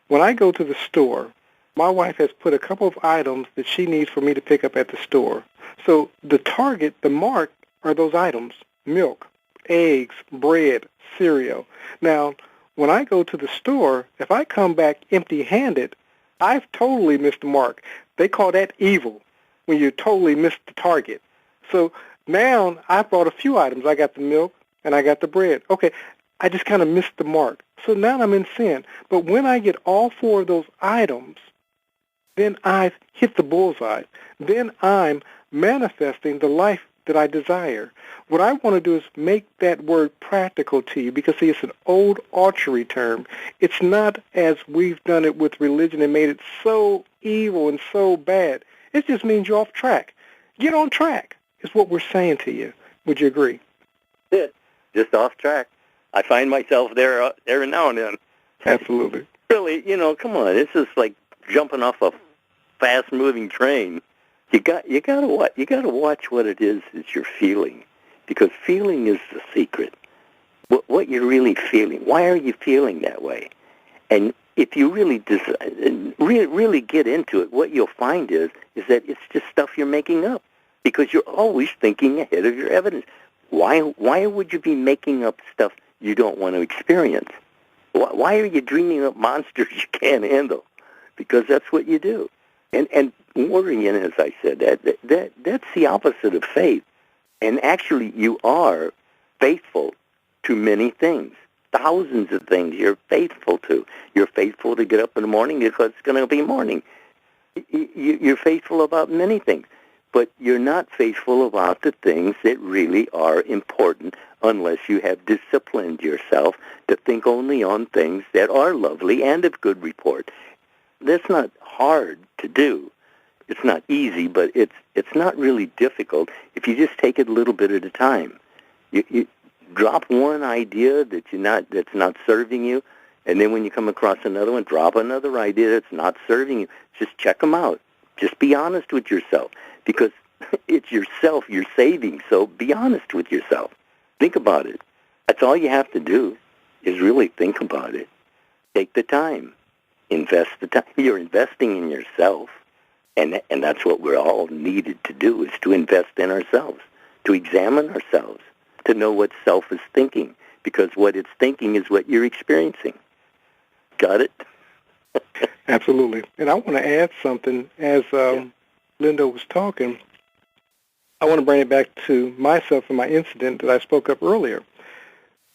When I go to the store, my wife has put a couple of items that she needs for me to pick up at the store. So the target, the mark, are those items: milk, eggs, bread, cereal. Now, when I go to the store, if I come back empty-handed, I've totally missed the mark. They call that evil, when you totally missed the target. So now I brought a few items. I got the milk and I got the bread. Okay, I just kind of missed the mark. So now I'm in sin. But when I get all four of those items, then I've hit the bullseye. Then I'm manifesting the life that I desire. What I want to do is make that word practical to you, because, see, it's an old archery term. It's not as we've done it with religion and made it so evil and so bad. It just means you're off track. Get on track is what we're saying to you. Would you agree? Just off track. I find myself there every now and then. Absolutely. Really, come on. This is like jumping off a fast-moving train. You gotta watch what it is that you're feeling, because feeling is the secret. What you're really feeling. Why are you feeling that way? And if you really really get into it, what you'll find is that it's just stuff you're making up, because you're always thinking ahead of your evidence. Why would you be making up stuff you don't want to experience? Why are you dreaming up monsters you can't handle? Because that's what you do. And worrying, as I said, that's the opposite of faith. And actually, you are faithful to many things, thousands of things you're faithful to. You're faithful to get up in the morning because it's going to be morning. You're faithful about many things, but you're not faithful about the things that really are important unless you have disciplined yourself to think only on things that are lovely and of good report. That's not hard to do. It's not easy, but it's not really difficult if you just take it a little bit at a time. You drop one idea that's not serving you, and then when you come across another one, drop another idea that's not serving you. Just check them out. Just be honest with yourself, because it's yourself you're saving, so be honest with yourself. Think about it. That's all you have to do, is really think about it. Take the time. Invest the time. You're investing in yourself, and that's what we're all needed to do, is to invest in ourselves, to examine ourselves, to know what self is thinking, because what it's thinking is what you're experiencing. Got it? Absolutely. And I want to add something. As Linda was talking, I want to bring it back to myself and my incident that I spoke up earlier.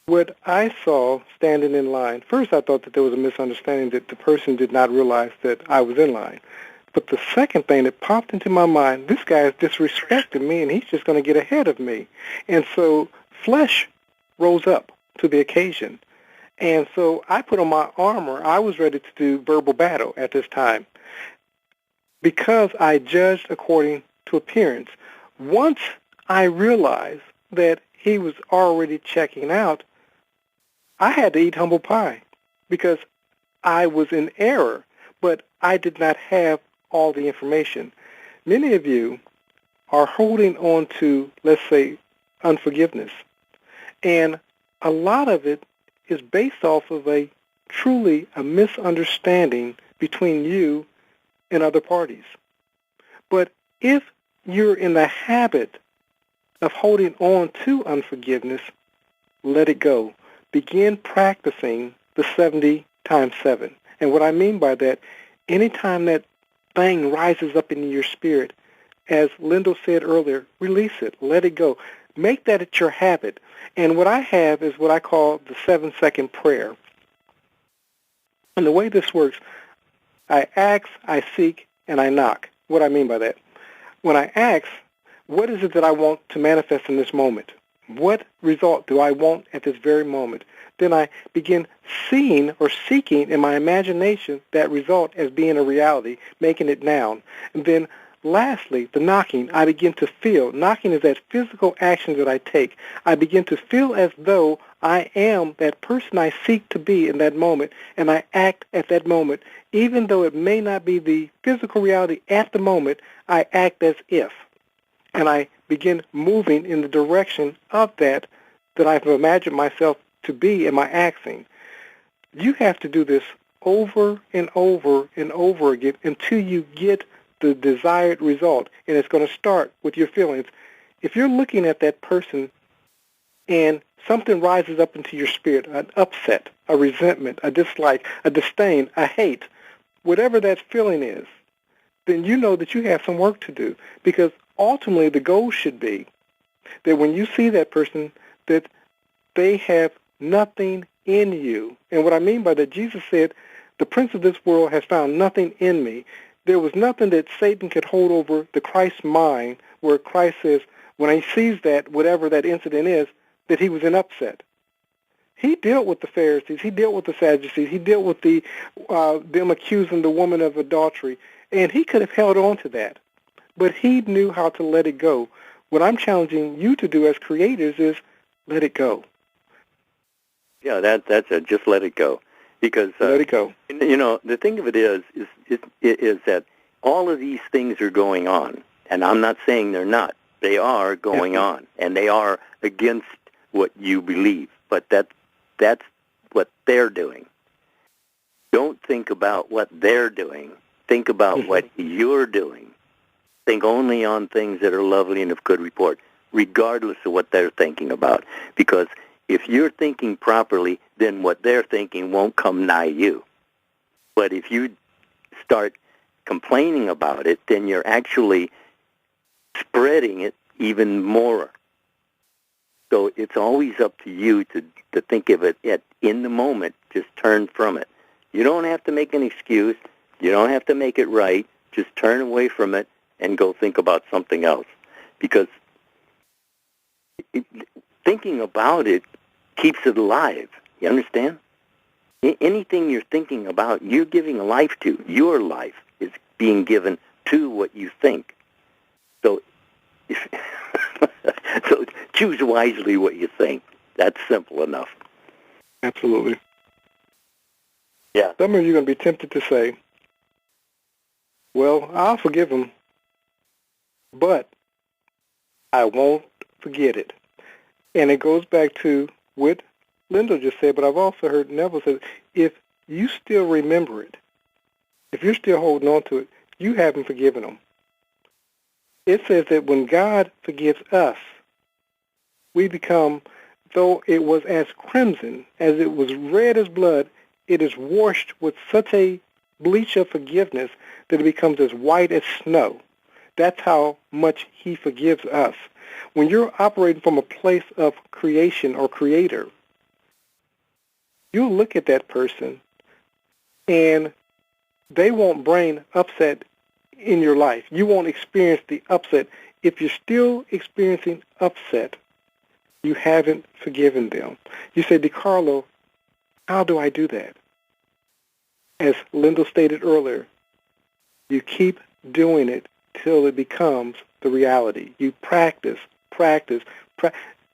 What I saw standing in line, first I thought that there was a misunderstanding, that the person did not realize that I was in line. But the second thing that popped into my mind, this guy is disrespecting me and he's just going to get ahead of me. And so flesh rose up to the occasion. And so I put on my armor. I was ready to do verbal battle at this time, because I judged according to appearance. Once I realized that he was already checking out, I had to eat humble pie, because I was in error, but I did not have all the information. Many of you are holding on to, let's say, unforgiveness. And a lot of it is based off of a misunderstanding between you and other parties. But if you're in the habit of holding on to unforgiveness, let it go. Begin practicing the 70 times 7. And what I mean by that, anytime that thing rises up in your spirit, as Lindell said earlier, release it, let it go. Make that your habit. And what I have is what I call the 7-second prayer. And the way this works, I ask, I seek, and I knock. What I mean by that? When I ask, what is it that I want to manifest in this moment? What result do I want at this very moment? Then I begin seeing or seeking in my imagination that result as being a reality, making it noun. And then lastly, the knocking, I begin to feel. Knocking is that physical action that I take. I begin to feel as though I am that person I seek to be in that moment, and I act at that moment. Even though it may not be the physical reality at the moment, I act as if. And I begin moving in the direction of that I've imagined myself to be in my acting. You have to do this over and over and over again until you get the desired result. And it's going to start with your feelings. If you're looking at that person and something rises up into your spirit, an upset, a resentment, a dislike, a disdain, a hate, whatever that feeling is, then you know that you have some work to do. Because ultimately the goal should be that when you see that person, that they have nothing in you. And what I mean by that, Jesus said, the prince of this world has found nothing in me. There was nothing that Satan could hold over the Christ's mind where Christ says, when he sees that, whatever that incident is, that he was in upset. He dealt with the Pharisees. He dealt with the Sadducees. He dealt with them accusing the woman of adultery. And he could have held on to that. But he knew how to let it go. What I'm challenging you to do as creators is let it go. Yeah, that's it. Just let it go. Because let it go. You know, the thing of it is that all of these things are going on, and I'm not saying they're not. They are going on, and they are against what you believe. But that's what they're doing. Don't think about what they're doing. Think about what you're doing. Think only on things that are lovely and of good report, regardless of what they're thinking about. Because if you're thinking properly, then what they're thinking won't come nigh you. But if you start complaining about it, then you're actually spreading it even more. So it's always up to you to think of it in the moment. Just turn from it. You don't have to make an excuse. You don't have to make it right. Just turn away from it and go think about something else. Because thinking about it keeps it alive. You understand? Anything you're thinking about, you're giving a life to. Your life is being given to what you think. So, so choose wisely what you think. That's simple enough. Absolutely. Yeah. Some of you are going to be tempted to say, well, I'll forgive him, but I won't forget it. And it goes back to what Lindell just said, but I've also heard Neville say, if you still remember it, if you're still holding on to it, you haven't forgiven them. It says that when God forgives us, we become, though it was as crimson, as it was red as blood, it is washed with such a bleach of forgiveness that it becomes as white as snow. That's how much he forgives us. When you're operating from a place of creation or creator, you'll look at that person and they won't bring upset in your life. You won't experience the upset. If you're still experiencing upset, you haven't forgiven them. You say, DeCarlo, how do I do that? As Lindell stated earlier, you keep doing it till it becomes the reality. You practice.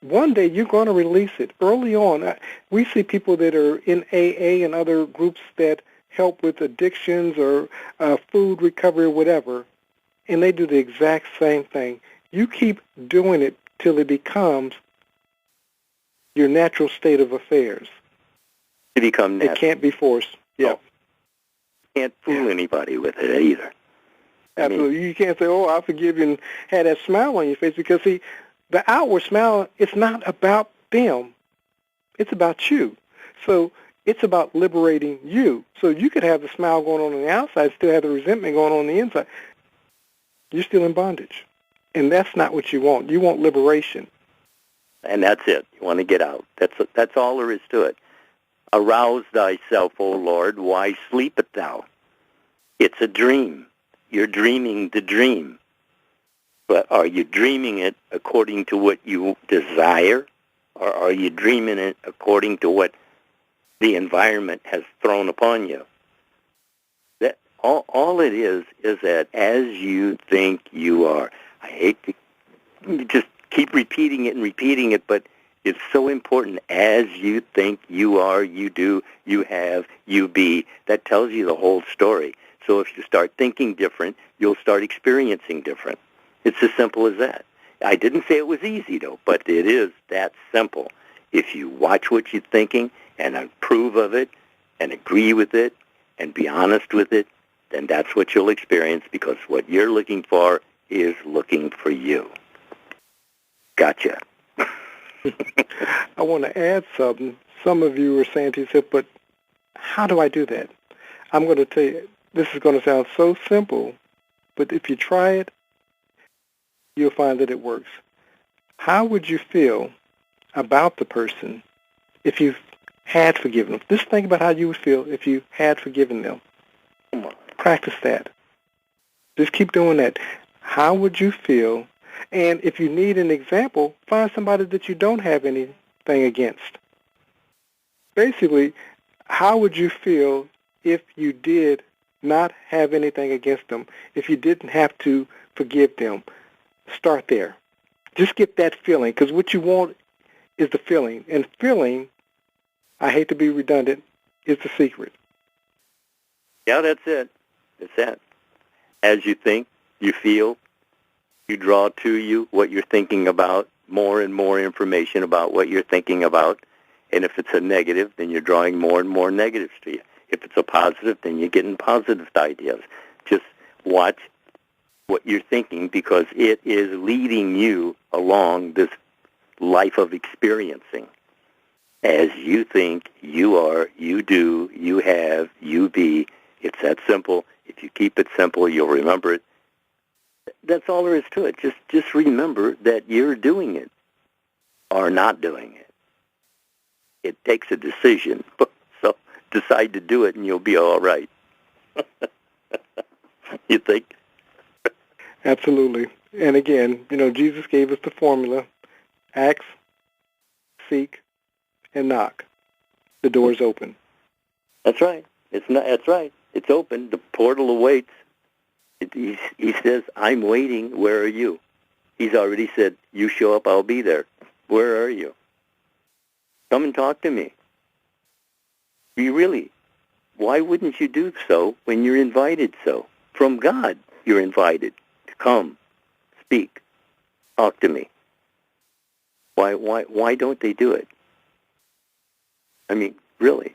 One day you're going to release it. Early on, we see people that are in AA and other groups that help with addictions or food recovery or whatever, and they do the exact same thing. You keep doing it till it becomes your natural state of affairs. It becomes natural. It can't be forced. Yeah. No. Can't fool anybody with it either. Absolutely. You can't say, oh, I forgive you, and have that smile on your face, because, see, the outward smile, it's not about them. It's about you. So it's about liberating you. So you could have the smile going on the outside, still have the resentment going on the inside. You're still in bondage. And that's not what you want. You want liberation. And that's it. You want to get out. That's all there is to it. Arouse thyself, O Lord. Why sleepest thou? It's a dream. You're dreaming the dream. But are you dreaming it according to what you desire? Or are you dreaming it according to what the environment has thrown upon you? That all it is that as you think you are. I hate to just keep repeating it, but it's so important. As you think you are, you do, you have, you be. That tells you the whole story. So if you start thinking different, you'll start experiencing different. It's as simple as that. I didn't say it was easy, though, but it is that simple. If you watch what you're thinking and approve of it and agree with it and be honest with it, then that's what you'll experience, because what you're looking for is looking for you. Gotcha. I want to add something. Some of you were saying to yourself, but how do I do that? I'm going to tell you, this is going to sound so simple, but if you try it, you'll find that it works. How would you feel about the person if you had forgiven them? Just think about how you would feel if you had forgiven them. Practice that. Just keep doing that. How would you feel? And if you need an example, find somebody that you don't have anything against. Basically, how would you feel if you did not have anything against them, if you didn't have to forgive them? Start there. Just get that feeling, because what you want is the feeling. And feeling, I hate to be redundant, is the secret. Yeah, that's it. That's that. As you think, you feel, you draw to you what you're thinking about, more and more information about what you're thinking about. And if it's a negative, then you're drawing more and more negatives to you. If it's a positive, then you're getting positive ideas. Just watch what you're thinking, because it is leading you along this life of experiencing. As you think, you are, you do, you have, you be. It's that simple. If you keep it simple, you'll remember it. That's all there is to it. Just remember that you're doing it or not doing it. It takes a decision. So decide to do it and you'll be all right. You think? Absolutely. And again, Jesus gave us the formula: ask, seek, and knock. The door's open. That's right. That's right. It's open. The portal awaits. He says, I'm waiting. Where are you? He's already said, you show up, I'll be there. Where are you? Come and talk to me. Why wouldn't you do so when you're invited so? From God, you're invited to come, speak, talk to me. Why don't they do it? I mean, really.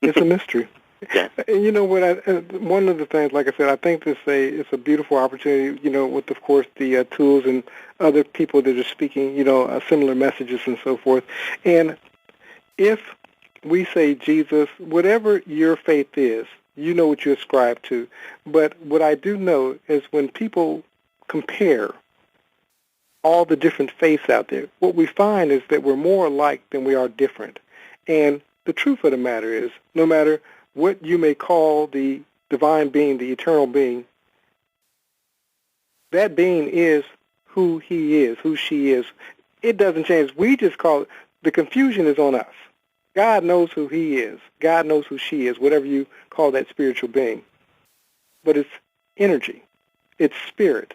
It's a mystery. Yeah. And you know what? One of the things, like I said, I think it's a beautiful opportunity. With of course the tools and other people that are speaking, similar messages and so forth. And if we say Jesus, whatever your faith is, you know what you ascribe to. But what I do know is when people compare all the different faiths out there, what we find is that we're more alike than we are different. And the truth of the matter is, no matter what you may call the divine being, the eternal being, that being is who he is, who she is. It doesn't change. We just call it, the confusion is on us. God knows who he is. God knows who she is, whatever you call that spiritual being. But it's energy. It's spirit.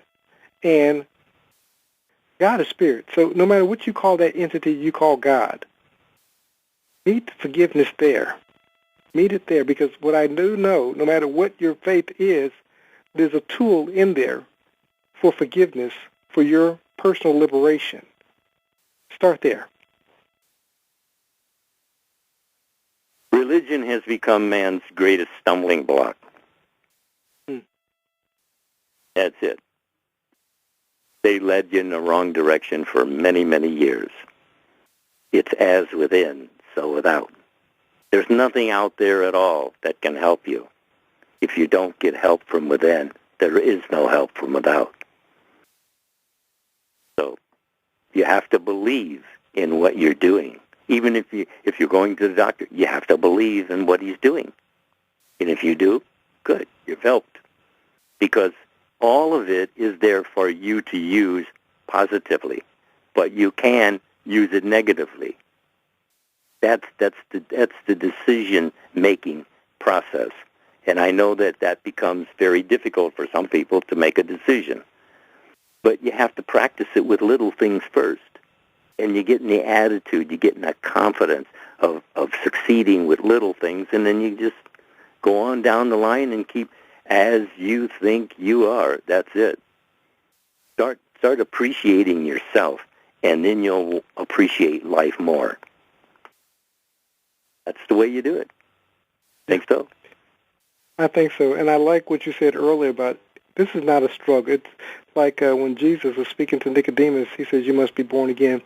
And God is spirit. So no matter what you call that entity you call God, meet forgiveness there. Meet it there, because what I do know, no matter what your faith is, there's a tool in there for forgiveness, for your personal liberation. Start there. Religion has become man's greatest stumbling block. That's it. They led you in the wrong direction for many, many years. It's as within, so without. There's nothing out there at all that can help you. If you don't get help from within, there is no help from without. So you have to believe in what you're doing. Even if you're going to the doctor, you have to believe in what he's doing. And if you do, good, you've helped. Because all of it is there for you to use positively, but you can use it negatively. That's the decision-making process. And I know that becomes very difficult for some people to make a decision. But you have to practice it with little things first. And you get in the attitude, you get in that confidence of succeeding with little things, and then you just go on down the line and keep as you think you are. That's it. Start appreciating yourself, and then you'll appreciate life more. That's the way you do it. Think so? I think so. And I like what you said earlier about this is not a struggle. It's like when Jesus was speaking to Nicodemus, he says, you must be born again.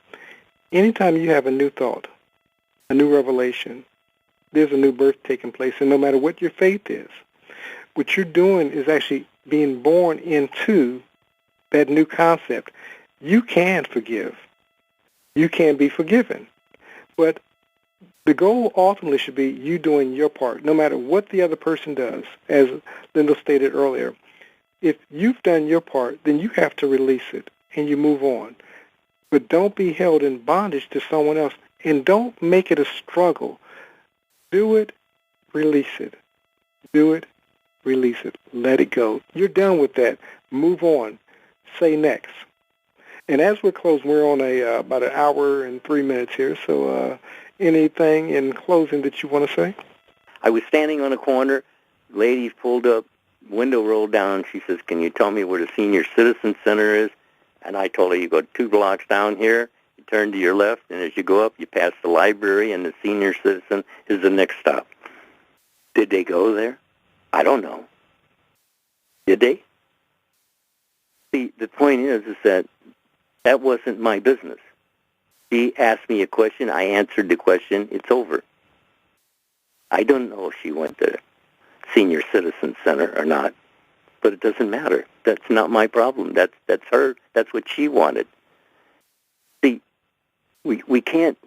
Anytime you have a new thought, a new revelation, there's a new birth taking place. And no matter what your faith is, what you're doing is actually being born into that new concept. You can forgive. You can be forgiven. But the goal ultimately should be you doing your part, no matter what the other person does, as Lindell stated earlier. If you've done your part, then you have to release it, and you move on. But don't be held in bondage to someone else, and don't make it a struggle. Do it, release it. Do it, release it. Let it go. You're done with that. Move on. Say next. And as we're closing, we're on about an hour and 3 minutes here, so anything in closing that you want to say? I was standing on a corner. Lady pulled up, window rolled down. She says, can you tell me where the Senior Citizen Center is? And I told her, you go 2 blocks down here, you turn to your left, and as you go up, you pass the library, and the Senior Citizen is the next stop. Did they go there? I don't know. Did they? See, the point is that wasn't my business. She asked me a question. I answered the question. It's over. I don't know if she went to Senior Citizen Center or not, but it doesn't matter. That's not my problem. That's her. That's what she wanted. See, we can't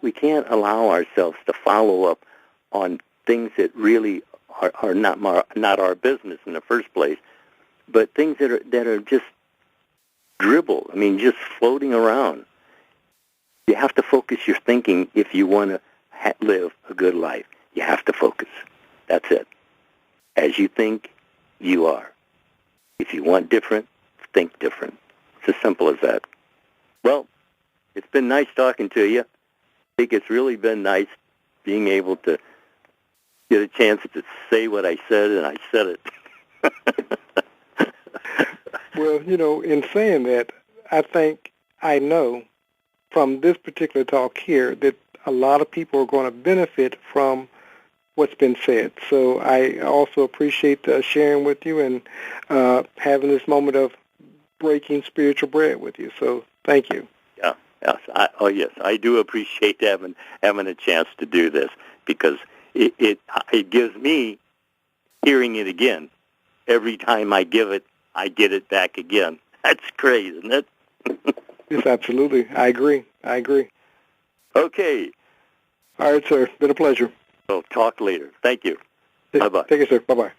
allow ourselves to follow up on things that really are not our business in the first place, but things that are just dribble. I mean, just floating around. You have to focus your thinking if you want to live a good life. You have to focus. That's it. As you think, you are. If you want different, think different. It's as simple as that. Well, it's been nice talking to you. I think it's really been nice being able to get a chance to say what I said, and I said it. Well, in saying that, I know from this particular talk here that a lot of people are going to benefit from what's been said. So I also appreciate sharing with you and having this moment of breaking spiritual bread with you. So thank you. Yeah. Yes. I do appreciate having a chance to do this because it gives me hearing it again. Every time I give it, I get it back again. That's great, isn't it? Yes, absolutely. I agree. Okay. All right, sir. Been a pleasure. We'll talk later. Thank you. Bye-bye. Take care, sir. Bye-bye.